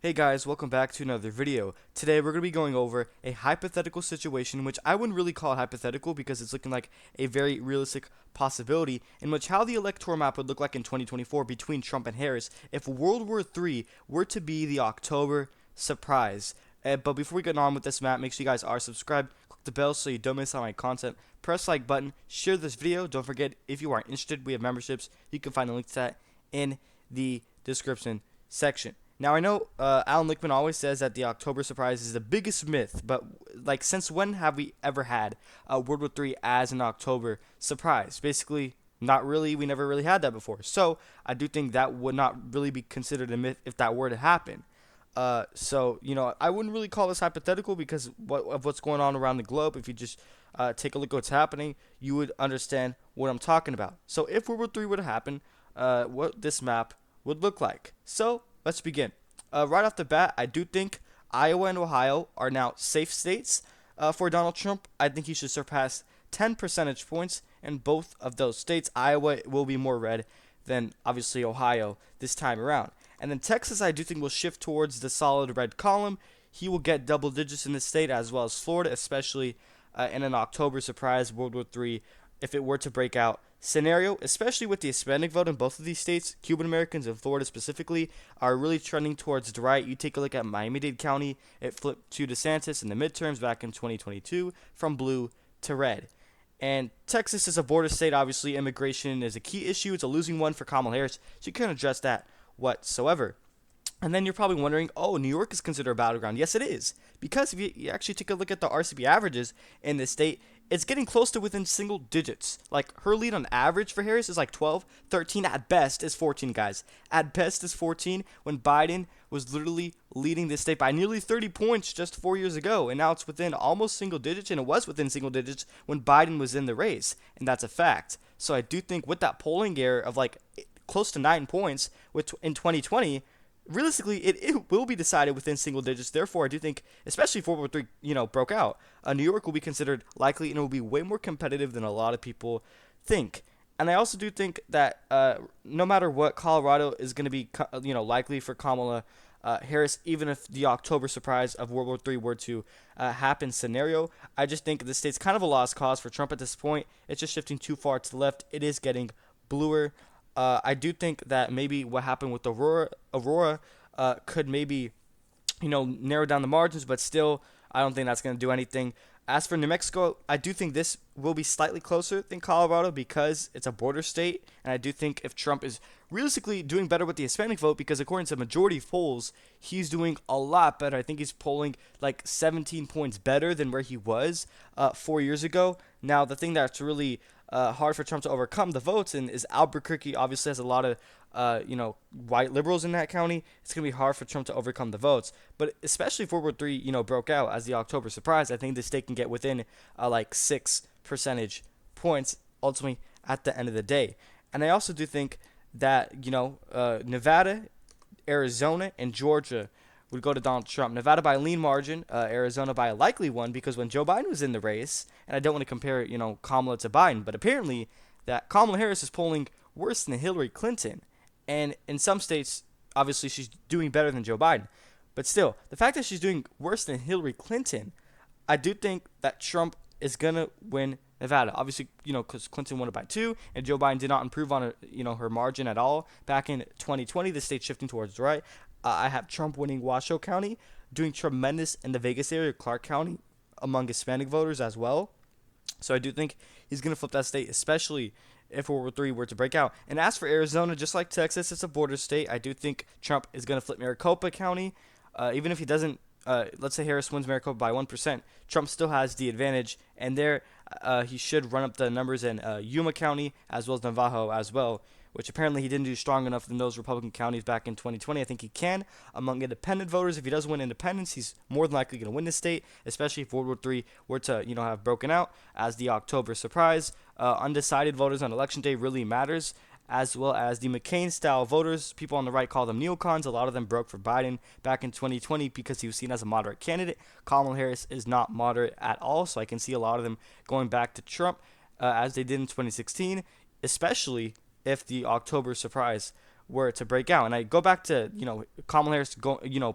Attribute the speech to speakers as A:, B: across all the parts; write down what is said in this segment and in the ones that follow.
A: Hey guys, welcome back to another video. Today we're going to be going over a hypothetical situation, which I wouldn't really call hypothetical because it's looking like a very realistic possibility, in which how the electoral map would look like in 2024 between Trump and Harris if World War III were to be the October surprise. But before we get on with this map, make sure you guys are subscribed, click the bell so you don't miss out on my content, press like button, share this video. Don't forget, if you are interested, we have memberships. You can find the link to that in the description section. Now I know Alan Lickman always says that the October surprise is the biggest myth, but like since when have we ever had World War III as an October surprise? Basically, not really. We never really had that before. So I do think that would not really be considered a myth if that were to happen. I wouldn't really call this hypothetical because of what's going on around the globe. If you just take a look at what's happening, you would understand what I'm talking about. So if World War III were to happen, what this map would look like. So let's begin. Right off the bat, I do think Iowa and Ohio are now safe states for Donald Trump. I think he should surpass 10 percentage points in both of those states. Iowa will be more red than obviously Ohio this time around. And then Texas, I do think will shift towards the solid red column. He will get double digits in the state as well as Florida, especially in an October surprise World War III if it were to break out scenario, especially with the Hispanic vote in both of these states. Cuban Americans in Florida specifically are really trending towards the right. You take a look at Miami-Dade County, it flipped to DeSantis in the midterms back in 2022 from blue to red. And Texas is a border state. Obviously, immigration is a key issue. It's a losing one for Kamala Harris. She couldn't address that whatsoever. And then you're probably wondering, oh, New York is considered a battleground. Yes, it is. Because if you actually take a look at the RCB averages in this state, it's getting close to within single digits. Like, her lead on average for Harris is like 12, 13, at best is 14, guys. At best is 14, when Biden was literally leading this state by nearly 30 points just 4 years ago. And now it's within almost single digits, and it was within single digits when Biden was in the race. And that's a fact. So I do think with that polling error of like close to 9 points in 2020, realistically, it will be decided within single digits. Therefore, I do think, especially if World War III, broke out, New York will be considered likely, and it will be way more competitive than a lot of people think. And I also do think that no matter what, Colorado is going to be, likely for Kamala Harris, even if the October surprise of World War III were to happen scenario. I just think the state's kind of a lost cause for Trump at this point. It's just shifting too far to the left. It is getting bluer. I do think that maybe what happened with Aurora could maybe, narrow down the margins, but still, I don't think that's going to do anything. As for New Mexico, I do think this will be slightly closer than Colorado because it's a border state, and I do think if Trump is realistically doing better with the Hispanic vote, because according to majority polls, he's doing a lot better. I think he's polling like 17 points better than where he was 4 years ago. Now, the thing that's really hard for Trump to overcome the votes in is Albuquerque obviously has a lot of white liberals in that county. It's going to be hard for Trump to overcome the votes. But especially if World War III, broke out as the October surprise, I think the state can get within like 6 percentage points ultimately at the end of the day. And I also do think that, Nevada, Arizona, and Georgia would go to Donald Trump. Nevada by a lean margin, Arizona by a likely one, because when Joe Biden was in the race, and I don't want to compare, Kamala to Biden, but apparently that Kamala Harris is polling worse than Hillary Clinton. And in some states, obviously, she's doing better than Joe Biden. But still, the fact that she's doing worse than Hillary Clinton, I do think that Trump is going to win Nevada. Obviously, because Clinton won it by 2, and Joe Biden did not improve on, her margin at all. Back in 2020, the state's shifting towards the right. I have Trump winning Washoe County, doing tremendous in the Vegas area, Clark County, among Hispanic voters as well. So I do think he's going to flip that state, especially if World War III were to break out. And as for Arizona, just like Texas, it's a border state. I do think Trump is going to flip Maricopa County. Even if he doesn't, let's say Harris wins Maricopa by 1%, Trump still has the advantage. And there, he should run up the numbers in Yuma County as well as Navajo as well, which apparently he didn't do strong enough in those Republican counties back in 2020. I think he can among independent voters. If he does win independence, he's more than likely going to win the state, especially if World War III were to, have broken out as the October surprise. Undecided voters on Election Day really matters, as well as the McCain-style voters. People on the right call them neocons. A lot of them broke for Biden back in 2020 because he was seen as a moderate candidate. Kamala Harris is not moderate at all, so I can see a lot of them going back to Trump as they did in 2016, especially if the October surprise were to break out. And I go back to Kamala Harris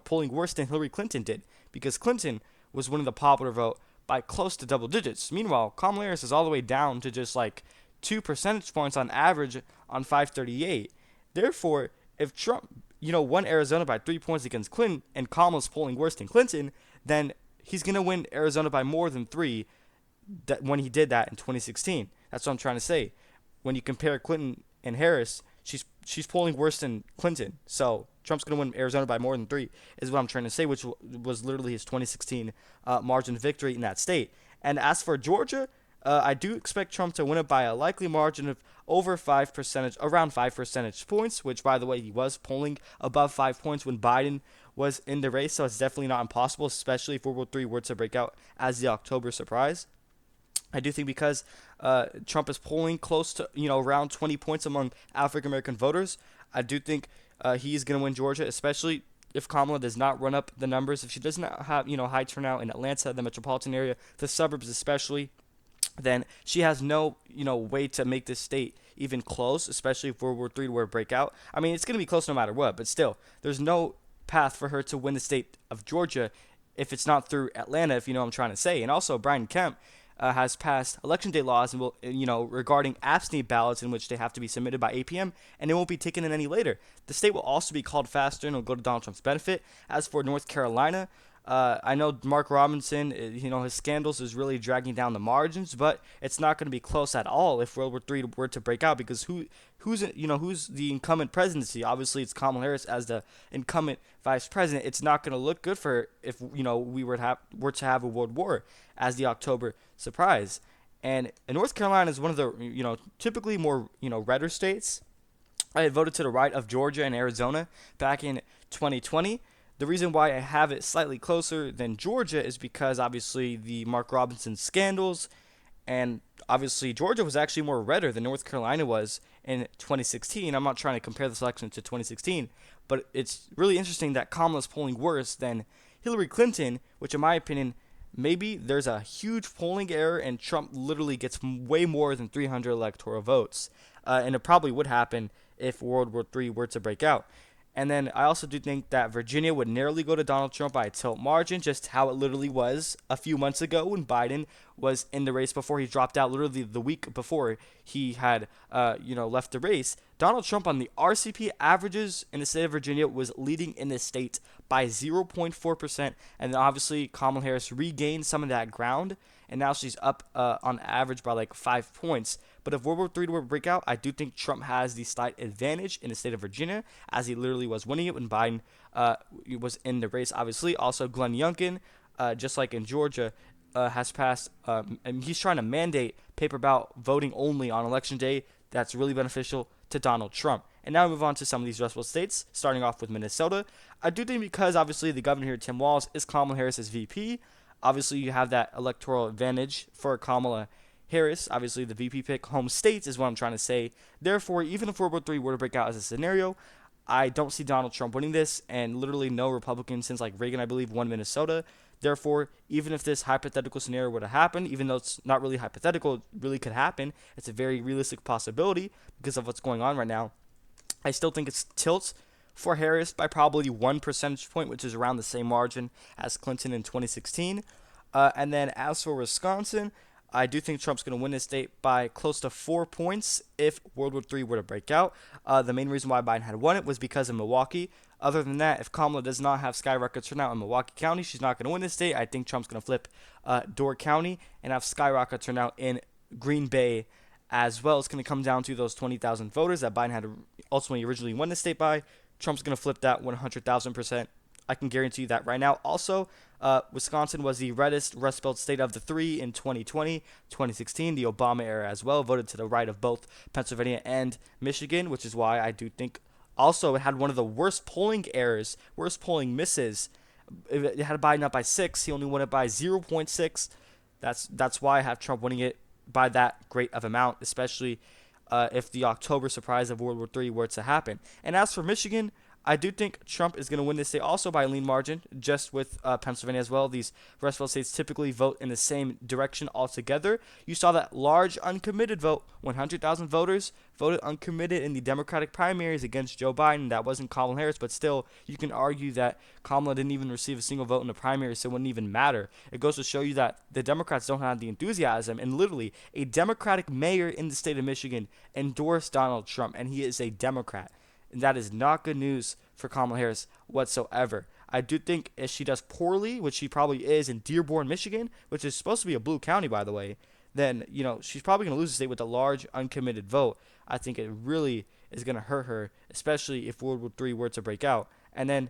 A: polling worse than Hillary Clinton did, because Clinton was winning the popular vote by close to double digits. Meanwhile, Kamala Harris is all the way down to just like 2 percentage points on average on 538. Therefore, if Trump won Arizona by 3 points against Clinton, and Kamala's polling worse than Clinton, then he's gonna win Arizona by more than three. That when he did that in 2016, that's what I'm trying to say. When you compare Clinton and Harris, she's polling worse than Clinton. So Trump's gonna win Arizona by more than three, is what I'm trying to say, which was literally his 2016 margin victory in that state. And as for Georgia, I do expect Trump to win it by a likely margin of around 5 percentage points, which, by the way, he was polling above 5 points when Biden was in the race, so it's definitely not impossible, especially if World War III were to break out as the October surprise. I do think because Trump is polling close to, around 20 points among African American voters, I do think he is going to win Georgia, especially if Kamala does not run up the numbers, if she does not have, high turnout in Atlanta, the metropolitan area, the suburbs especially, then she has no, way to make this state even close, especially if World War III were to break out. I mean, it's going to be close no matter what, but still, there's no path for her to win the state of Georgia if it's not through Atlanta, if you know what I'm trying to say. And also, Brian Kemp has passed election day laws and will, regarding absentee ballots in which they have to be submitted by 8 p.m. and it won't be taken in any later. The state will also be called faster and will go to Donald Trump's benefit. As for North Carolina, I know Mark Robinson, his scandals is really dragging down the margins, but it's not going to be close at all if World War III were to break out, because who's the incumbent presidency? Obviously, it's Kamala Harris as the incumbent vice president. It's not going to look good for her if we were to have a world war as the October surprise. And North Carolina is one of the typically more redder states. I had voted to the right of Georgia and Arizona back in 2020. The reason why I have it slightly closer than Georgia is because obviously the Mark Robinson scandals, and obviously Georgia was actually more redder than North Carolina was in 2016. I'm not trying to compare this election to 2016, but it's really interesting that Kamala's polling worse than Hillary Clinton, which in my opinion, maybe there's a huge polling error and Trump literally gets way more than 300 electoral votes. And it probably would happen if World War III were to break out. And then I also do think that Virginia would narrowly go to Donald Trump by a tilt margin, just how it literally was a few months ago when Biden was in the race before he dropped out, literally the week before he had, left the race. Donald Trump on the RCP averages in the state of Virginia was leading in the state by 0.4%. And then obviously Kamala Harris regained some of that ground, and now she's up on average by like 5 points. But if World War III were to break out, I do think Trump has the slight advantage in the state of Virginia, as he literally was winning it when Biden was in the race, obviously. Also, Glenn Youngkin, just like in Georgia, has passed, and he's trying to mandate paper ballot voting only on Election Day. That's really beneficial to Donald Trump. And now we move on to some of these rest of states, starting off with Minnesota. I do think because, obviously, the governor here, Tim Walz, is Kamala Harris's VP, obviously you have that electoral advantage for Kamala Harris. Obviously, the VP pick home states is what I'm trying to say. Therefore, even if World War III were to break out as a scenario, I don't see Donald Trump winning this, and literally no Republican since like Reagan, I believe, won Minnesota. Therefore, even if this hypothetical scenario were to happen, even though it's not really hypothetical, it really could happen. It's a very realistic possibility because of what's going on right now. I still think it's tilts for Harris by probably 1 percentage point, which is around the same margin as Clinton in 2016. And then as for Wisconsin, I do think Trump's going to win this state by close to 4 points if World War III were to break out. The main reason why Biden had won it was because of Milwaukee. Other than that, if Kamala does not have skyrocket turnout in Milwaukee County, she's not going to win this state. I think Trump's going to flip Door County and have skyrocket turnout in Green Bay as well. It's going to come down to those 20,000 voters that Biden had ultimately originally won the state by. Trump's going to flip that 100,000%. I can guarantee you that right now. Also, Wisconsin was the reddest Rust Belt state of the three in 2020, 2016, the Obama era as well, voted to the right of both Pennsylvania and Michigan, which is why I do think also it had one of the worst polling errors, worst polling misses. It had Biden up by 6. He only won it by 0.6. That's why I have Trump winning it by that great of amount, especially if the October surprise of World War III were to happen. And as for Michigan, I do think Trump is going to win this state also by a lean margin, just with Pennsylvania as well. These rest of states typically vote in the same direction altogether. You saw that large uncommitted vote, 100,000 voters voted uncommitted in the Democratic primaries against Joe Biden. That wasn't Kamala Harris, but still, you can argue that Kamala didn't even receive a single vote in the primaries, so it wouldn't even matter. It goes to show you that the Democrats don't have the enthusiasm, and literally, a Democratic mayor in the state of Michigan endorsed Donald Trump, and he is a Democrat. And that is not good news for Kamala Harris whatsoever. I do think if she does poorly, which she probably is in Dearborn, Michigan, which is supposed to be a blue county, by the way, then, she's probably going to lose the state with a large uncommitted vote. I think it really is going to hurt her, especially if World War III were to break out. And then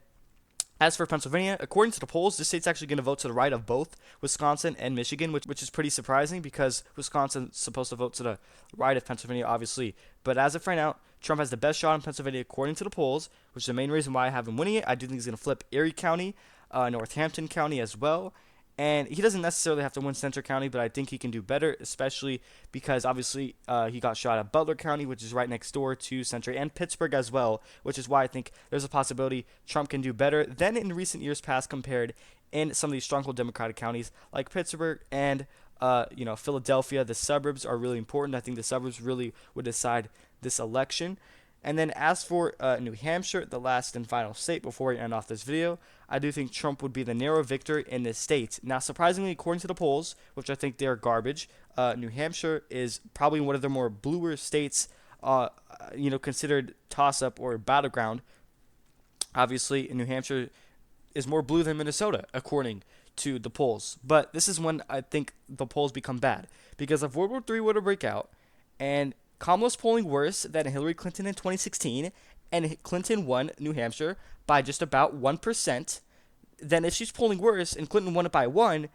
A: as for Pennsylvania, according to the polls, this state's actually going to vote to the right of both Wisconsin and Michigan, which is pretty surprising because Wisconsin's supposed to vote to the right of Pennsylvania, obviously. But as of right now, Trump has the best shot in Pennsylvania according to the polls, which is the main reason why I have him winning it. I do think he's going to flip Erie County, Northampton County as well. And he doesn't necessarily have to win Centre County, but I think he can do better, especially because obviously he got shot at Butler County, which is right next door to Centre, and Pittsburgh as well, which is why I think there's a possibility Trump can do better than in recent years past compared in some of these stronghold Democratic counties like Pittsburgh and Philadelphia. The suburbs are really important. I think the suburbs really would decide this election. And then as for New Hampshire, the last and final state before we end off this video, I do think Trump would be the narrow victor in this state. Now, surprisingly, according to the polls, which I think they're garbage, New Hampshire is probably one of the more bluer states, considered toss-up or battleground. Obviously, New Hampshire is more blue than Minnesota, according to the polls. But this is when I think the polls become bad. Because if World War III were to break out, and Kamala's polling worse than Hillary Clinton in 2016, and Clinton won New Hampshire by just about 1%. Then if she's polling worse and Clinton won it by 1,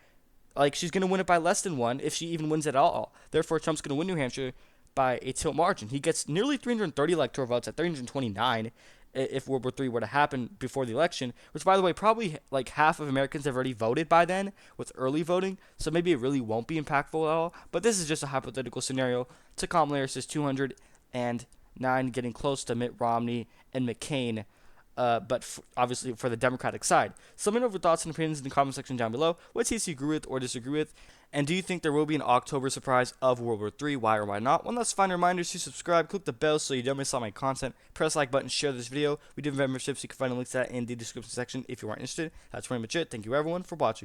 A: she's going to win it by less than 1 if she even wins at all. Therefore, Trump's going to win New Hampshire by a tilt margin. He gets nearly 330 electoral votes at 329 if World War III were to happen before the election, which, by the way, probably half of Americans have already voted by then with early voting, so maybe it really won't be impactful at all. But this is just a hypothetical scenario to Kamala Harris's 209, getting close to Mitt Romney and McCain, but obviously for the Democratic side. So let me know your thoughts and opinions in the comment section down below. What states you agree with or disagree with? And do you think there will be an October surprise of World War III? Why or why not? One last final reminder to subscribe, click the bell so you don't miss all my content, press the like button, share this video. We do have memberships, you can find the links to that in the description section if you aren't interested. That's pretty much it. Thank you everyone for watching.